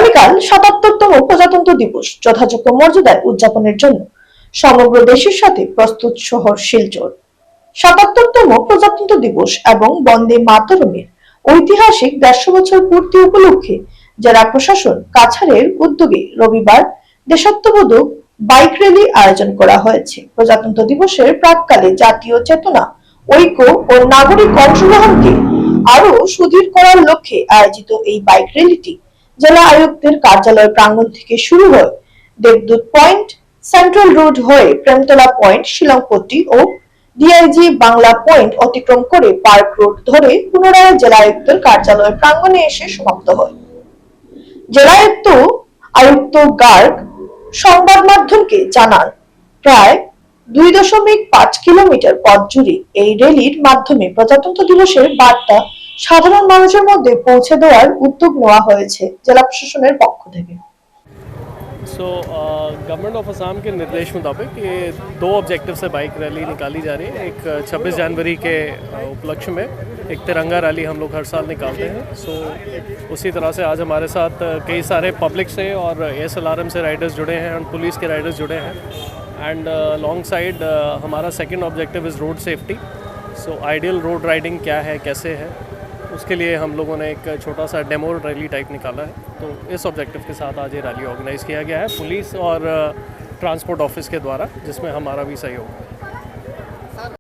আগামীকাল ৭৭তম প্রজাতন্ত্র দিবস যথাযোগ্য মর্যাদায় উদযাপনের জন্য সমগ্র দেশের সাথে প্রস্তুত শহর শিলচর। ৭৭তম প্রজাতন্ত্র দিবস এবং বন্দে মাতরমের ঐতিহাসিক ১৫০ বছর পূর্তি উপলক্ষে জেলা প্রশাসন কাছাড়ের উদ্যোগে রবিবার দেশাত্মবোধক বাইক র্যালি আয়োজন করা হয়েছে। প্রজাতন্ত্র দিবসের প্রাক্কালে জাতীয় চেতনা, ঐক্য ও নাগরিক অংশগ্রহণকে আরো সুদৃঢ় করার লক্ষ্যে আয়োজিত এই বাইক র্যালিটি জেলা আয়ুক্তের কার্যালয় প্রাঙ্গণ থেকে শুরু হয়ে দেবদূত পয়েন্ট, সেন্ট্রাল রোড হয়ে প্রেমতলা পয়েন্ট, শিলংপট্টি ও ডিআইজি বাংলা পয়েন্ট অতিক্রম করে পার্ক রোড ধরে পুনরায় জেলা আয়ুক্তের কার্যালয় প্রাঙ্গণে এসে সমাপ্ত হয়। জেলা আয়ুক্ত গার্গ সংবাদ মাধ্যমকে জানান, প্রায় 2.5 কিলোমিটার পথ জুড়ে এই র্যালির মাধ্যমে প্রজাতন্ত্র দিবসের বার্তা সাধারণ মানুষের মধ্যে পৌঁছে দেওয়ার উদ্যোগ নেওয়া হয়েছে জেলা প্রশাসনের পক্ষ থেকে। गवर्नमेंट ऑफ असम के निर्देश मुताबिक ये 2 ऑब्जेक्टिव से बाइक रैली निकाली जा रही है। एक 26 जनवरी के उपलक्ष्य में एक तिरंगा रैली हम लोग हर साल निकालते हैं। उसी तरह से आज हमारे साथ कई सारे पब्लिक से और SLRM से राइडर्स जुड़े हैं और पुलिस के राइडर्स जुड़े हैं। एंड लॉन्ग साइड हमारा second objective is road safety. Ideal road riding क्या है, कैसे है, उसके लिए हम लोगों ने एक छोटा सा डेमो रैली टाइप निकाला है। तो इस ऑब्जेक्टिव के साथ आज ये रैली ऑर्गेनाइज़ किया गया है पुलिस और ट्रांसपोर्ट ऑफिस के द्वारा, जिसमें हमारा भी सहयोग है।